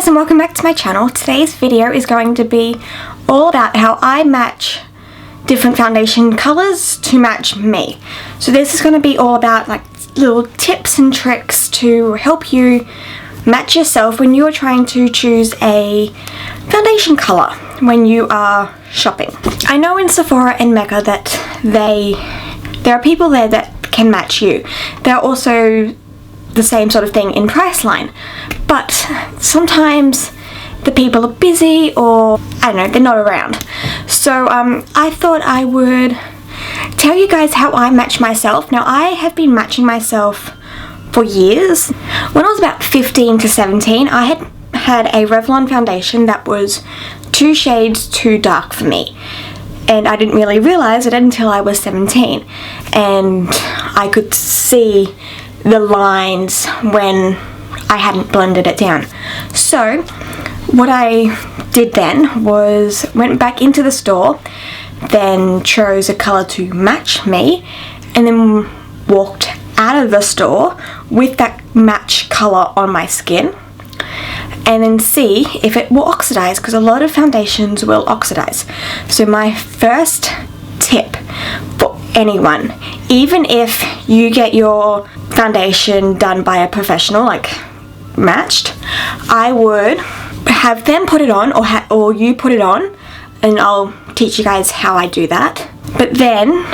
guys, and welcome back to my channel. Today's video is going to be all about how I match different foundation colours to match me. So this is going to be all about like little tips and tricks to help you match yourself when you are trying to choose a foundation colour when you are shopping. I know in Sephora and Mecca that there are people there that can match you. There are also the same sort of thing in Priceline, but sometimes the people are busy, or I don't know, they're not around. So I thought I would tell you guys how I match myself. Now, I have been matching myself for years. When I was about 15 to 17, I had a Revlon foundation that was 2 shades too dark for me, and I didn't really realize it until I was 17, and I could see the lines when I hadn't blended it down. So what I did then was went back into the store, then chose a colour to match me, and then walked out of the store with that match colour on my skin, and then see if it will oxidize, because a lot of foundations will oxidize. So my first tip for anyone, even if you get your foundation done by a professional, like matched, I would have them put it on, or you put it on, and I'll teach you guys how I do that. But then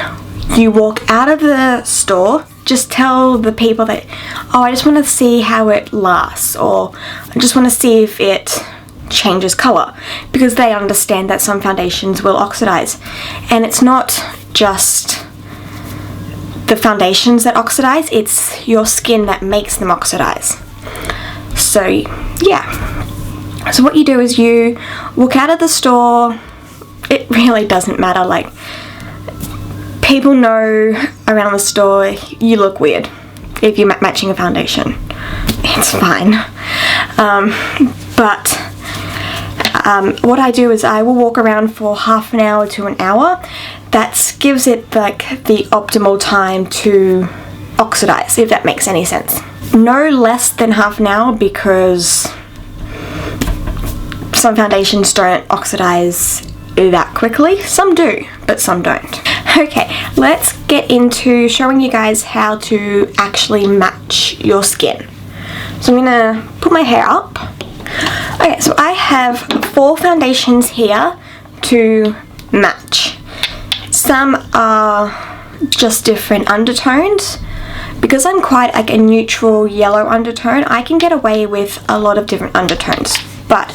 you walk out of the store, just tell the people that, oh, I just want to see how it lasts, or I just want to see if it changes colour, because they understand that some foundations will oxidize, and it's not just the foundations that oxidize, it's your skin that makes them oxidize. So yeah, so what you do is you walk out of the store. It really doesn't matter, like, people know around the store you look weird if you're matching a foundation. It's fine. But what I do is I will walk around for half an hour to an hour. That gives it like the optimal time to oxidize, if that makes any sense. No less than half an hour, because some foundations don't oxidize that quickly. Some do, but some don't. Okay, let's get into showing you guys how to actually match your skin. So I'm gonna put my hair up. Okay, so I have 4 foundations here to match. Some are just different undertones. Because I'm quite like a neutral yellow undertone, I can get away with a lot of different undertones. But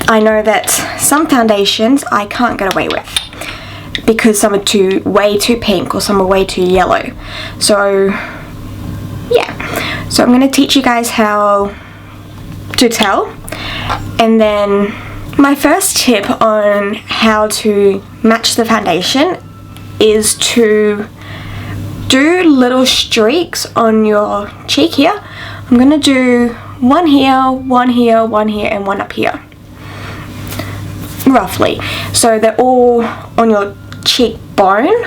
I know that some foundations I can't get away with, because some are way too pink, or some are way too yellow. So yeah, so I'm going to teach you guys how to tell. And then my first tip on how to match the foundation is to do little streaks on your cheek here. I'm going to do one here, one here, one here, and one up here, roughly. So they're all on your cheekbone,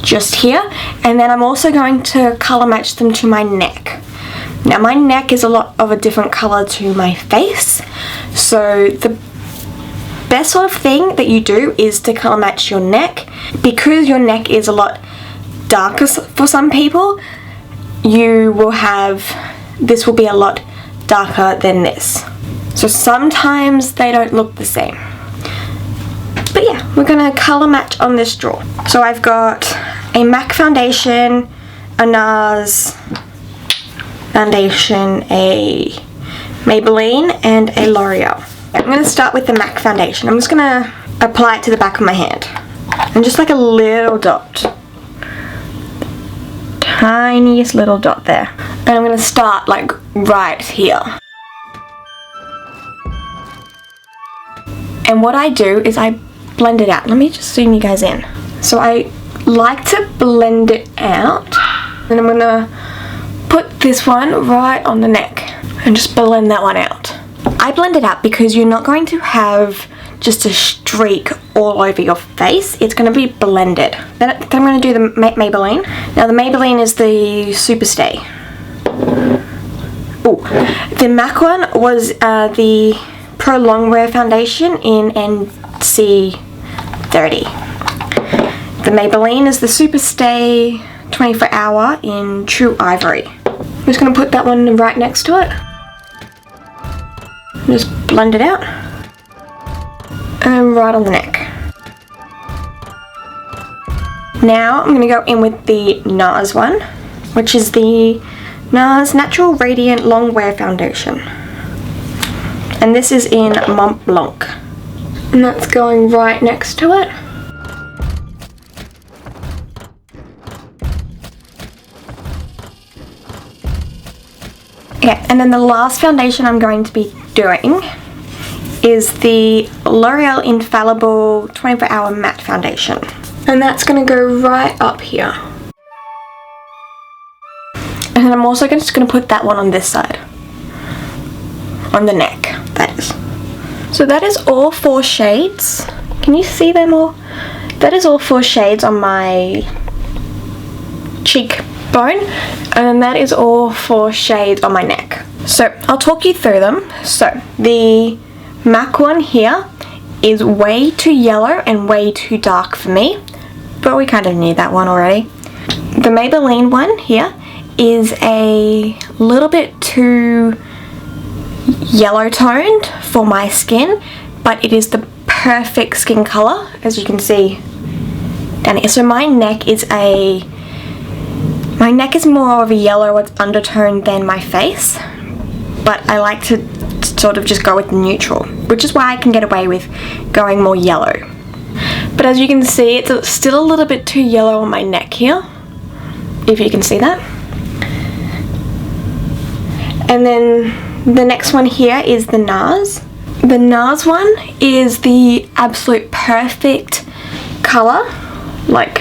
just here. And then I'm also going to colour match them to my neck. Now my neck is a lot of a different colour to my face, so the best sort of thing that you do is to colour match your neck. Because your neck is a lot darker for some people, this will be a lot darker than this. So sometimes they don't look the same. But yeah, we're gonna colour match on this drawer. So I've got a MAC foundation, a NARS foundation, a Maybelline, and a L'Oreal. I'm gonna start with the MAC foundation. I'm just gonna apply it to the back of my hand, and just like a little dot. Tiniest little dot there. And I'm going to start like right here. And what I do is I blend it out. Let me just zoom you guys in. So I like to blend it out, and I'm going to put this one right on the neck and just blend that one out. I blend it out because you're not going to have just a streak all over your face. It's going to be blended. Then I'm going to do the Maybelline. Now the Maybelline is the Super Stay. Oh, the MAC one was the Pro Longwear Foundation in NC30. The Maybelline is the Super Stay 24 Hour in True Ivory. I'm just going to put that one right next to it. Just blend it out. And right on the neck. Now I'm going to go in with the NARS one, which is the NARS Natural Radiant Longwear Foundation. And this is in Mont Blanc. And that's going right next to it. Okay, and then the last foundation I'm going to be doing is the L'Oreal Infallible 24 Hour Matte Foundation. And that's going to go right up here. And then I'm also just going to put that one on this side. On the neck, that is. So that is all 4 shades. Can you see them all? That is all 4 shades on my cheekbone. And that is all 4 shades on my neck. So I'll talk you through them. So the MAC one here is way too yellow and way too dark for me. But we kind of knew that one already. The Maybelline one here is a little bit too yellow toned for my skin, but it is the perfect skin color, as you can see down here. So my neck is more of a yellow undertone than my face, but I like to sort of just go with neutral, which is why I can get away with going more yellow. But as you can see, it's still a little bit too yellow on my neck here, if you can see that. And then the next one here is the NARS. The NARS one is the absolute perfect color. Like,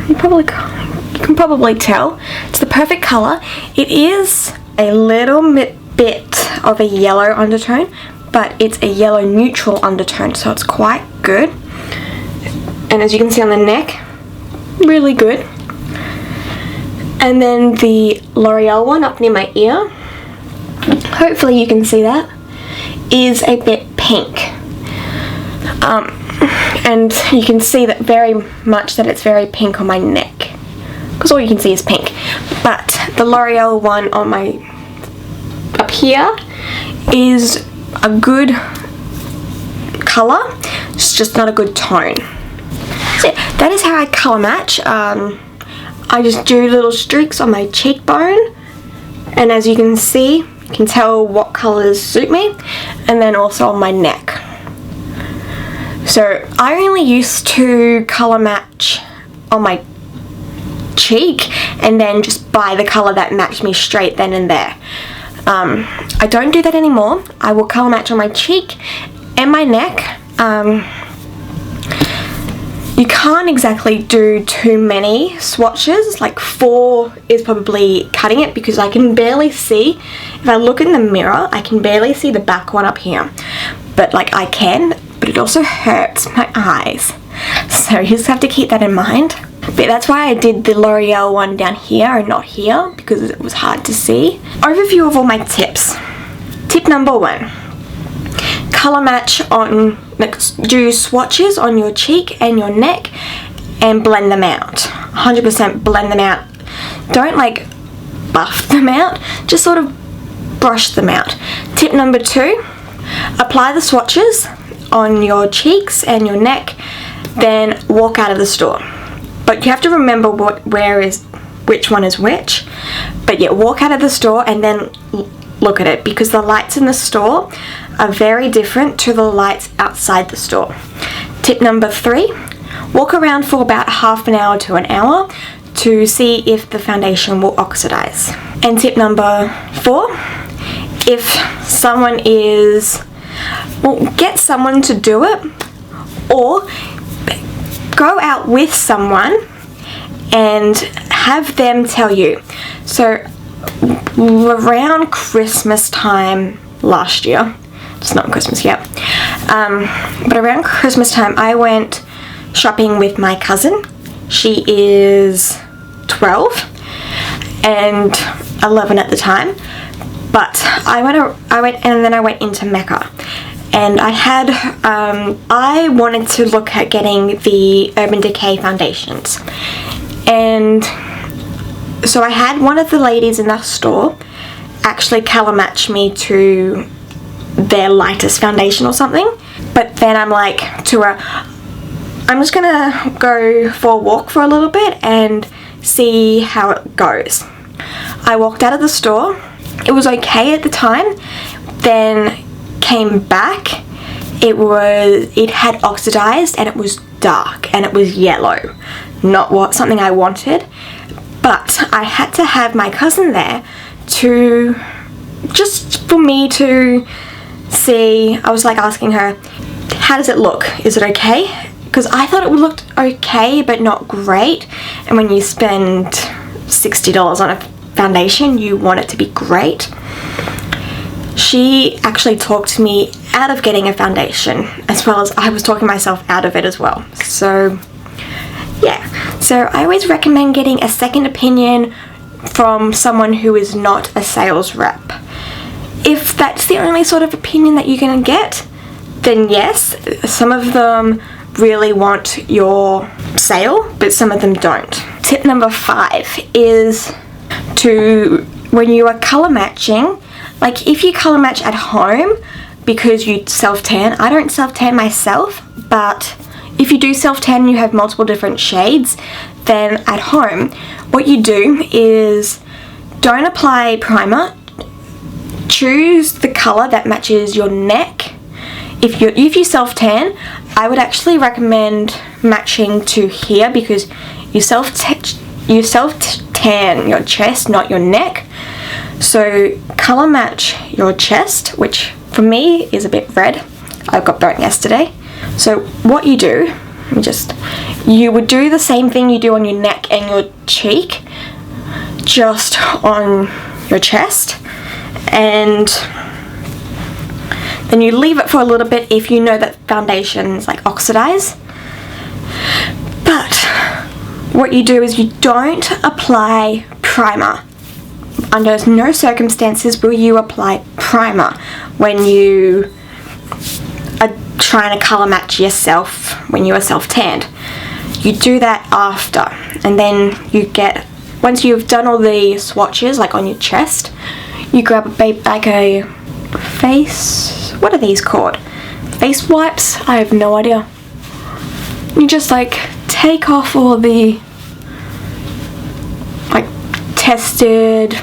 you can probably tell. It's the perfect color. It is a little bit of a yellow undertone, but it's a yellow neutral undertone, so it's quite good. And as you can see on the neck, really good. And then the L'Oreal one up near my ear, hopefully you can see that, is a bit pink. And you can see that very much that it's very pink on my neck, because all you can see is pink. But the L'Oreal one on my up here is a good color, it's just not a good tone. So that is how I color match. I just do little streaks on my cheekbone, and as you can see, you can tell what colors suit me, and then also on my neck. So I only used to color match on my cheek and then just buy the color that matched me straight then and there. I don't do that anymore. I will color match on my cheek and my neck. You can't exactly do too many swatches, like 4 is probably cutting it, because I can barely see, if I look in the mirror, I can barely see the back one up here. But like I can, but it also hurts my eyes. So you just have to keep that in mind. But that's why I did the L'Oreal one down here and not here, because it was hard to see. Overview of all my tips. Tip number 1. Color match on, do swatches on your cheek and your neck and blend them out. 100% blend them out. Don't like buff them out, just sort of brush them out. Tip number 2, apply the swatches on your cheeks and your neck, then walk out of the store. But you have to remember which one is which. But yeah, walk out of the store and then look at it, because the lights in the store are very different to the lights outside the store. Tip number 3, walk around for about half an hour to an hour to see if the foundation will oxidize. And tip number 4, if someone is, well, get someone to do it, or go out with someone and have them tell you. So around Christmas time last year, it's not Christmas yet, but around Christmas time I went shopping with my cousin. She is 12, and 11 at the time, but I went into Mecca, and I wanted to look at getting the Urban Decay foundations, and so I had one of the ladies in the store actually colour match me to their lightest foundation or something, but then I'm like to her, I'm just gonna go for a walk for a little bit and see how it goes. I walked out of the store, it was okay at the time, then came back, it had oxidized and it was dark and it was yellow, not something I wanted, but I had to have my cousin there just for me to see. I was like asking her, how does it look? Is it okay? Because I thought it looked okay but not great, and when you spend $60 on a foundation you want it to be great. She actually talked me out of getting a foundation, as well as I was talking myself out of it as well. So yeah, so I always recommend getting a second opinion from someone who is not a sales rep. If that's the only sort of opinion that you're going to get, then yes, some of them really want your sale, but some of them don't. Tip number 5 is when you are colour matching, like if you colour match at home because you self-tan, I don't self-tan myself, but if you do self-tan and you have multiple different shades, then at home what you do is don't apply primer, choose the colour that matches your neck. If you self-tan, I would actually recommend matching to here, because you self-tan your chest, not your neck. So colour match your chest, which for me is a bit red. I got burnt yesterday. So what you do, you would do the same thing you do on your neck and your cheek, just on your chest, and then you leave it for a little bit if you know that foundations like oxidize. But what you do is you don't apply primer. Under no circumstances will you apply primer when you are trying to colour match yourself when you are self-tanned. You do that after, and then once you've done all the swatches like on your chest, you grab a face, what are these called? Face wipes? I have no idea. You just like take off all the tested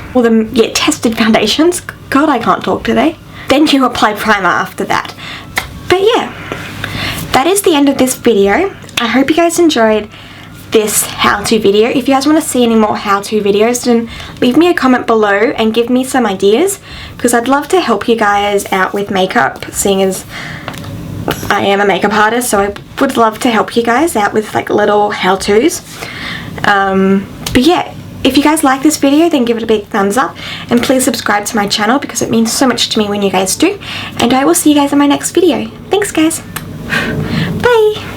foundations. God, I can't talk today. Then you apply primer after that. But yeah, that is the end of this video. I hope you guys enjoyed this how-to video. If you guys want to see any more how-to videos, then leave me a comment below and give me some ideas, because I'd love to help you guys out with makeup, seeing as I am a makeup artist, so I would love to help you guys out with like little how-tos. But yeah, if you guys like this video, then give it a big thumbs up, and please subscribe to my channel because it means so much to me when you guys do, and I will see you guys in my next video. Thanks guys, bye!